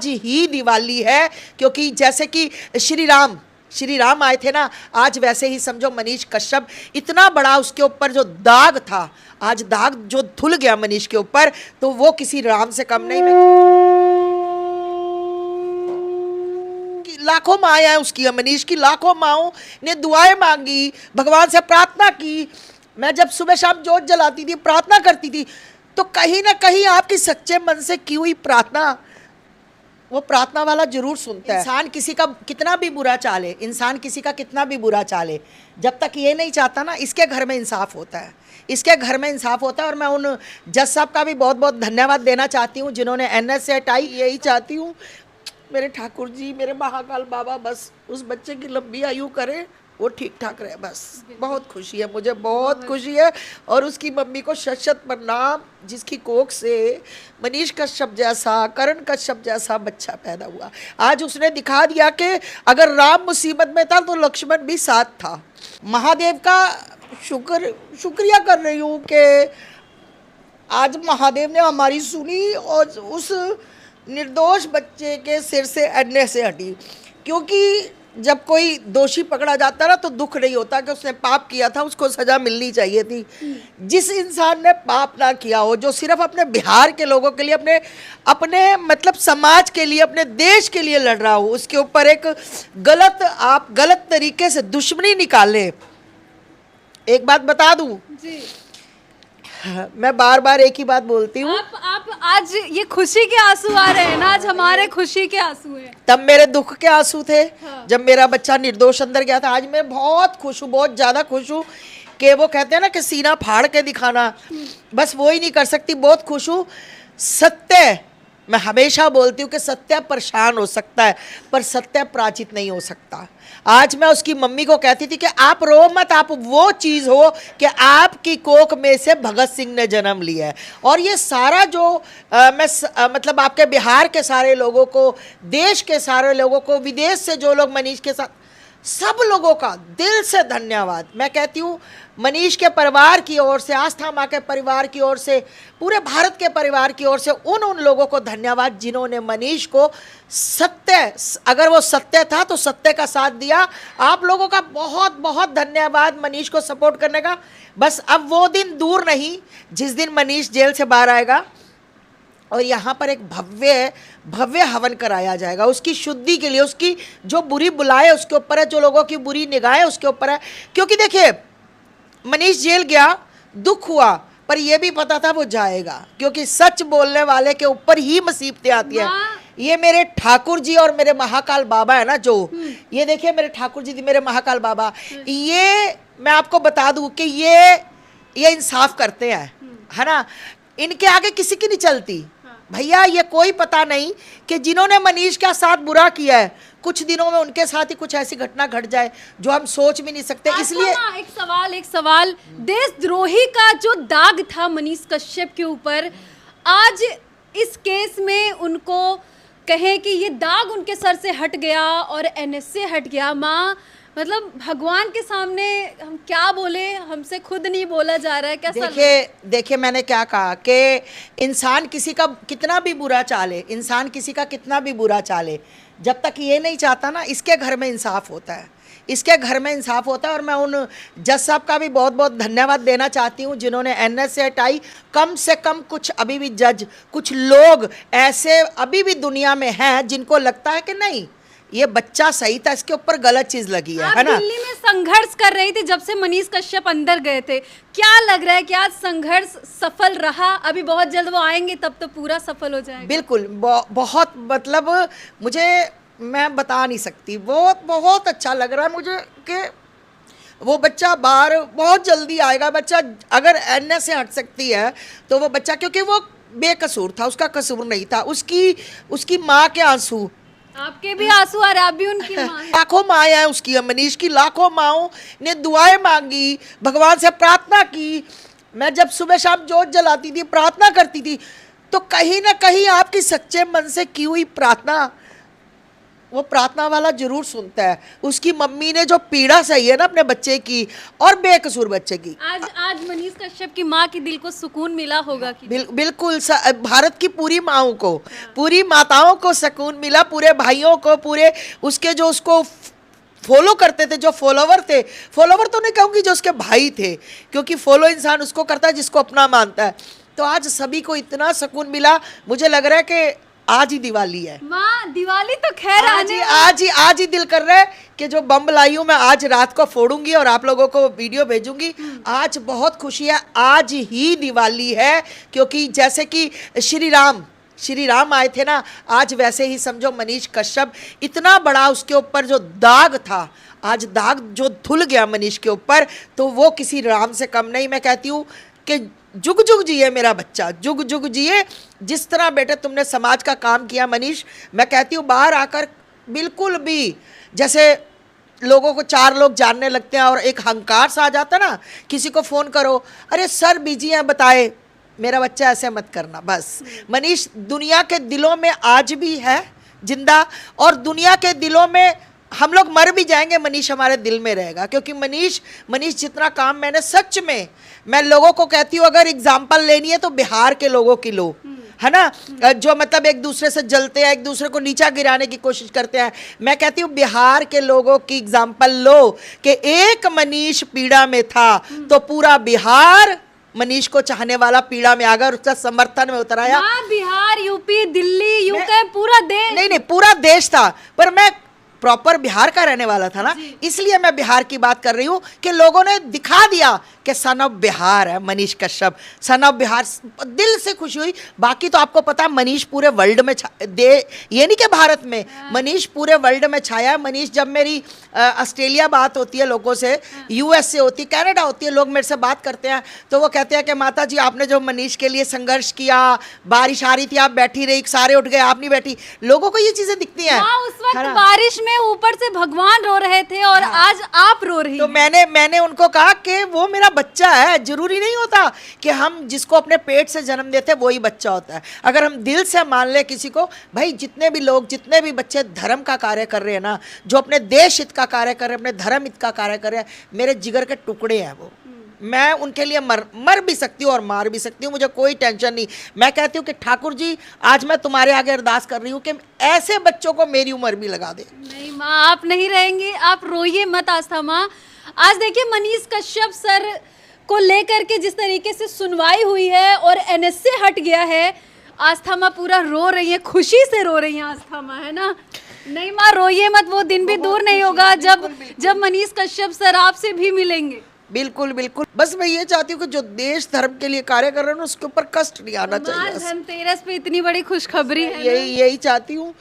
आज ही दिवाली है, क्योंकि जैसे कि श्री राम आए थे ना, आज वैसे ही समझो मनीष कश्यप, इतना बड़ा उसके ऊपर जो दाग था, आज दाग जो धुल गया मनीष के ऊपर, तो वो किसी राम से कम नहीं। लाखों माएँ हैं उसकी, मनीष की लाखों माओं ने दुआएं मांगी, भगवान से प्रार्थना की। मैं जब सुबह शाम जोत जलाती थी, प्रार्थना करती थी, तो कहीं ना कहीं आपकी सच्चे मन से की हुई प्रार्थना, वो प्रार्थना वाला जरूर सुनता है। इंसान किसी का कितना भी बुरा चाले, इंसान किसी का कितना भी बुरा चाले, जब तक ये नहीं चाहता ना, इसके घर में इंसाफ होता है, इसके घर में इंसाफ होता है। और मैं उन जज साहब का भी बहुत बहुत धन्यवाद देना चाहती हूँ जिन्होंने NS से हटाई। यही चाहती हूँ मेरे ठाकुर जी, मेरे महाकाल बाबा बस उस बच्चे की लंबी आयु करे, वो ठीक ठाक रहे, बस। बहुत खुशी है मुझे, बहुत खुशी है। और उसकी मम्मी को शत शत प्रणाम, जिसकी कोख से मनीष कश्यप जैसा, करण कश्यप जैसा बच्चा पैदा हुआ। आज उसने दिखा दिया कि अगर राम मुसीबत में था तो लक्ष्मण भी साथ था। महादेव का शुक्रिया कर रही हूँ कि आज महादेव ने हमारी सुनी और उस निर्दोष बच्चे के सिर से NS से हटी। क्योंकि जब कोई दोषी पकड़ा जाता ना, तो दुख नहीं होता कि उसने पाप किया था, उसको सजा मिलनी चाहिए थी। जिस इंसान ने पाप ना किया हो, जो सिर्फ अपने बिहार के लोगों के लिए, अपने मतलब समाज के लिए, अपने देश के लिए लड़ रहा हो, उसके ऊपर एक आप गलत तरीके से दुश्मनी निकाले। एक बात बता दूं जी, मैं बार बार एक ही बात बोलती हूँ। आप आज ये खुशी के आंसू आ रहे हैं ना, आज हमारे खुशी के आंसू हैं। तब मेरे दुख के आंसू थे। हाँ। जब मेरा बच्चा निर्दोष अंदर गया था। आज मैं बहुत खुश हूँ, बहुत ज़्यादा खुश हूँ कि वो कहते हैं ना कि सीना फाड़ के दिखाना, बस वो ही नहीं कर सकती। बहुत खुश हूँ। सत्य, मैं हमेशा बोलती हूँ कि सत्य परेशान हो सकता है, पर सत्य पराजित नहीं हो सकता। आज मैं उसकी मम्मी को कहती थी कि आप रो मत, आप वो चीज़ हो कि आपकी कोख में से भगत सिंह ने जन्म लिया है। और ये सारा जो मतलब आपके बिहार के सारे लोगों को, देश के सारे लोगों को, विदेश से जो लोग मनीष के साथ, सब लोगों का दिल से धन्यवाद। मैं कहती हूँ मनीष के परिवार की ओर से, आस्था माँ के परिवार की ओर से, पूरे भारत के परिवार की ओर से उन लोगों को धन्यवाद जिन्होंने मनीष को सत्य, अगर वो सत्य था तो सत्य का साथ दिया। आप लोगों का बहुत बहुत धन्यवाद मनीष को सपोर्ट करने का। बस अब वो दिन दूर नहीं जिस दिन मनीष जेल से बाहर आएगा और यहाँ पर एक भव्य हवन कराया जाएगा उसकी शुद्धि के लिए। उसकी जो बुरी बुलाए उसके ऊपर है, जो लोगों की बुरी निगाहें उसके ऊपर है। क्योंकि देखिए मनीष जेल गया, दुख हुआ, पर यह भी पता था वो जाएगा, क्योंकि सच बोलने वाले के ऊपर ही मुसीबतें आती हैं। ये मेरे ठाकुर जी और मेरे महाकाल बाबा है ना, जो ये देखिए मेरे ठाकुर जी, मेरे महाकाल बाबा, ये मैं आपको बता दूं कि ये इंसाफ करते हैं, है ना। इनके आगे किसी की नहीं चलती भैया। ये कोई पता नहीं कि जिन्होंने मनीष का साथ बुरा किया है, कुछ दिनों में उनके साथ ही कुछ ऐसी घटना घट जाए जो हम सोच भी नहीं सकते। इसलिए एक सवाल, देशद्रोही का जो दाग था मनीष कश्यप के ऊपर, आज इस केस में उनको कहें कि ये दाग उनके सर से हट गया और NS से हट गया। माँ, मतलब भगवान के सामने हम क्या बोले, हमसे खुद नहीं बोला जा रहा है। कैसा? देखिए मैंने क्या कहा कि इंसान किसी का कितना भी बुरा चाले, इंसान किसी का कितना भी बुरा चाले, जब तक ये नहीं चाहता ना, इसके घर में इंसाफ होता है, इसके घर में इंसाफ होता है। और मैं उन जज साहब का भी बहुत बहुत धन्यवाद देना चाहती हूँ जिन्होंने NS से हटाई। कम से कम कुछ अभी भी जज, कुछ लोग ऐसे अभी भी दुनिया में हैं जिनको लगता है कि नहीं ये बच्चा सही था, इसके ऊपर गलत चीज लगी है ना। दिल्ली में संघर्ष कर रही थी जब से मनीष कश्यप अंदर गए थे, क्या लग रहा है कि आज संघर्ष सफल रहा? अभी बहुत जल्द वो आएंगे तब तो पूरा सफल हो जाएगा। बिल्कुल, बहुत मतलब मुझे, मैं बता नहीं सकती, वो बहुत अच्छा लग रहा है मुझे कि वो बच्चा बाहर बहुत जल्दी आएगा। बच्चा अगर NS से हट सकती है तो वो बच्चा, क्योंकि वो बेकसूर था, उसका कसूर नहीं था, उसकी माँ के आंसू, आपके भी आंसू आ रहे, आप भी उनकी माँ। लाखों माएँ हैं उसकी, मनीष की लाखों माओं ने दुआएं मांगी, भगवान से प्रार्थना की। मैं जब सुबह शाम जोत जलाती थी, प्रार्थना करती थी, तो कहीं ना कहीं आपकी सच्चे मन से की हुई प्रार्थना वो प्रार्थना वाला जरूर सुनता है। उसकी मम्मी ने जो पीड़ा सही है ना अपने बच्चे की और बेकसूर बच्चे की, आज मनीष कश्यप की माँ के दिल को सुकून मिला होगा कि बिल्कुल भारत की पूरी माँओं को, पूरी माताओं को सुकून मिला, पूरे भाइयों को, पूरे उसके जो उसको फॉलो करते थे, जो फॉलोवर थे, फॉलोवर तो नहीं कहूँगी, जो उसके भाई थे, क्योंकि फॉलो इंसान उसको करता है जिसको अपना मानता है। तो आज सभी को इतना सुकून मिला, मुझे लग रहा है कि आज ही दिवाली है। माँ दिवाली तो खैर आज ही दिल कर रहा है कि जो बम लाई हूँ मैं आज रात को फोड़ूंगी और आप लोगों को वीडियो भेजूंगी। आज बहुत खुशी है, आज ही दिवाली है, क्योंकि जैसे कि श्री राम आए थे ना, आज वैसे ही समझो मनीष कश्यप, इतना बड़ा उसके ऊपर जो दाग था, आज दाग जो धुल गया मनीष के ऊपर, तो वो किसी राम से कम नहीं। मैं कहती हूँ कि जुग जुग जिए मेरा बच्चा, जुग जुग जिए। जिस तरह बेटे तुमने समाज का काम किया मनीष, मैं कहती हूँ बाहर आकर बिल्कुल भी, जैसे लोगों को 4 लोग जानने लगते हैं और एक हंकार सा आ जाता ना, किसी को फ़ोन करो, अरे सर बिजी हैं बताए, मेरा बच्चा ऐसे मत करना। बस मनीष दुनिया के दिलों में आज भी है जिंदा, और दुनिया के दिलों में हम लोग मर भी जाएंगे, मनीष हमारे दिल में रहेगा। क्योंकि मनीष जितना काम मैंने, सच में मैं लोगों को कहती हूँ, अगर एग्जाम्पल लेनी है तो बिहार के लोगों की लो, है ना, जो मतलब एक दूसरे से जलते हैं, एक दूसरे को नीचा गिराने की कोशिश करते हैं। मैं कहती हूँ बिहार के लोगों की एग्जाम्पल लो कि एक मनीष पीड़ा में था तो पूरा बिहार मनीष को चाहने वाला पीड़ा में आ गया और उसका समर्थन में उतर आया। बिहार, यूपी, दिल्ली, यूके, पूरा देश, नहीं पूरा देश था, पर मैं प्रॉपर बिहार का रहने वाला था ना, इसलिए मैं बिहार की बात कर रही हूँ कि लोगों ने दिखा दिया कि सन ऑफ बिहार है मनीष कश्यप, सन ऑफ बिहार। दिल से खुशी हुई। बाकी तो आपको पता है मनीष पूरे वर्ल्ड में ये नहीं कि भारत में, मनीष पूरे वर्ल्ड में छाया। मनीष जब मेरी ऑस्ट्रेलिया बात होती है लोगों से, यूएस से होती, कनाडा होती है, लोग मेरे से बात करते हैं तो वो कहते हैं कि माता जी आपने जो मनीष के लिए संघर्ष किया, बारिश आ रही थी आप बैठी रही, सारे उठ गए आप नहीं बैठी, लोगों को ये चीजें दिखती हैं। उस वक्त बारिश में ऊपर से भगवान रो रहे थे और आज आप रो रही। तो मैंने उनको कहा कि वो मेरा बच्चा है, जरूरी नहीं होता कि हम जिसको अपने पेट से जन्म देते वही बच्चा होता है। अगर हम दिल से मान ले किसी को, भाई जितने भी लोग, जितने भी बच्चे धर्म का कार्य कर रहे हैं ना, जो अपने देश हित का कार्य कर रहे हैं, अपने धर्म हित का कार्य कर रहे हैं, मेरे जिगर के टुकड़े हैं वो। मैं उनके लिए मर भी सकती हूँ और मार भी सकती हूँ, मुझे कोई टेंशन नहीं। मैं कहती हूँ कि ठाकुर जी आज मैं तुम्हारे आगे अरदास कर रही हूँ कि ऐसे बच्चों को मेरी उम्र भी लगा दे। नहीं माँ, आप नहीं रहेंगी, आप रोइए मत आस्था माँ। आज देखिए मनीष कश्यप सर को लेकर के जिस तरीके से सुनवाई हुई है और एनएसए हट गया है, आस्था माँ पूरा रो रही है, खुशी से रो रही है आस्था माँ, है ना। नहीं माँ रोइए मत, वो दिन भी दूर नहीं होगा जब मनीष कश्यप सर आपसे भी मिलेंगे। बिल्कुल बिल्कुल, बस मैं ये चाहती हूँ कि जो देश धर्म के लिए कार्य कर रहे हैं ना उसके ऊपर कष्ट नहीं आना चाहिए। धनतेरस पे इतनी बड़ी खुशखबरी है, यही चाहती हूँ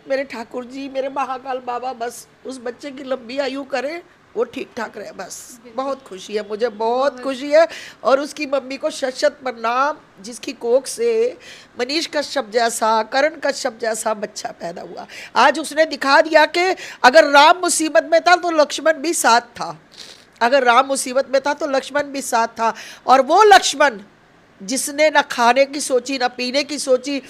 मेरे ठाकुर जी, मेरे महाकाल बाबा बस उस बच्चे की लंबी आयु करे, वो ठीक ठाक रहे, बस। बहुत खुशी है मुझे, बहुत खुशी है। और उसकी मम्मी को शत प्रणाम, जिसकी कोख से मनीष कश्यप जैसा, करण कश्यप जैसा बच्चा पैदा हुआ। आज उसने दिखा दिया कि अगर राम मुसीबत में था तो लक्ष्मण भी साथ था, अगर राम मुसीबत में था तो लक्ष्मण भी साथ था। और वो लक्ष्मण जिसने न खाने की सोची न पीने की सोची,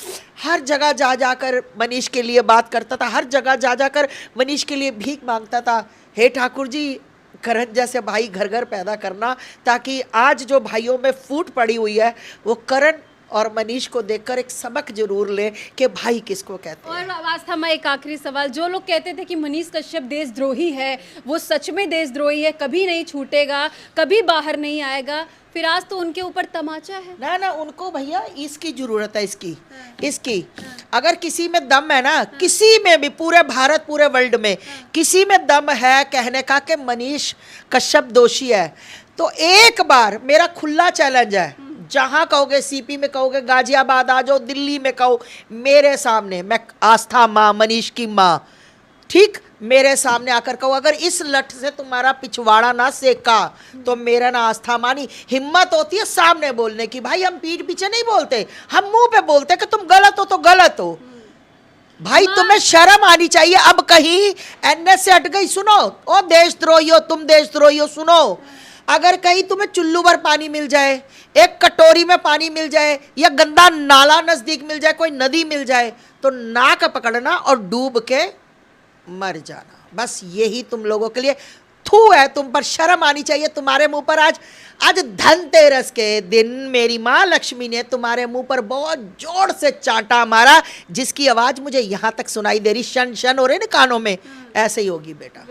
हर जगह जा जाकर मनीष के लिए बात करता था, हर जगह जा जाकर मनीष के लिए भीख मांगता था। हे ठाकुर जी, करण जैसे भाई घर घर पैदा करना, ताकि आज जो भाइयों में फूट पड़ी हुई है वो करण और मनीष को देखकर एक सबक जरूर ले कि भाई किसको कहते हैं। और आस्था में एक आखिरी सवाल, जो लोग कहते थे कि मनीष कश्यप देशद्रोही है, वो सच में देशद्रोही है, कभी नहीं छूटेगा, कभी बाहर नहीं आएगा, फिर आज तो उनके ऊपर तमाचा है ना उनको भैया इसकी जरूरत है, इसकी अगर किसी में दम है ना, किसी में भी, पूरे भारत पूरे वर्ल्ड में किसी में दम है कहने का कि मनीष कश्यप दोषी है, तो एक बार मेरा खुला चैलेंज है, जहां कहोगे, सीपी में कहोगे, गाजियाबाद आ जाओ, दिल्ली में कहो, मेरे सामने, मैं आस्था माँ, मनीष की माँ, ठीक, मेरे सामने आकर कहो, अगर इस लठ से तुम्हारा पिछवाड़ा ना सेका तो मेरा ना आस्था मानी। हिम्मत होती है सामने बोलने की, भाई हम पीठ पीछे नहीं बोलते, हम मुंह पे बोलते कि तुम गलत हो तो गलत हो। भाई तुम्हें शर्म आनी चाहिए। अब कहीं एनएस से हट गई, सुनो, ओ देशद्रोही हो तुम, देशद्रोही हो, सुनो, अगर कहीं तुम्हें चुल्लू भर पानी मिल जाए, एक कटोरी में पानी मिल जाए, या गंदा नाला नजदीक मिल जाए, कोई नदी मिल जाए, तो नाक पकड़ना और डूब के मर जाना, बस यही तुम लोगों के लिए थू है। तुम पर शर्म आनी चाहिए। तुम्हारे मुंह पर आज धनतेरस के दिन मेरी माँ लक्ष्मी ने तुम्हारे मुंह पर बहुत जोर से चांटा मारा, जिसकी आवाज मुझे यहाँ तक सुनाई दे रही, शन शन हो रहे ना कानों में, ऐसे ही होगी बेटा।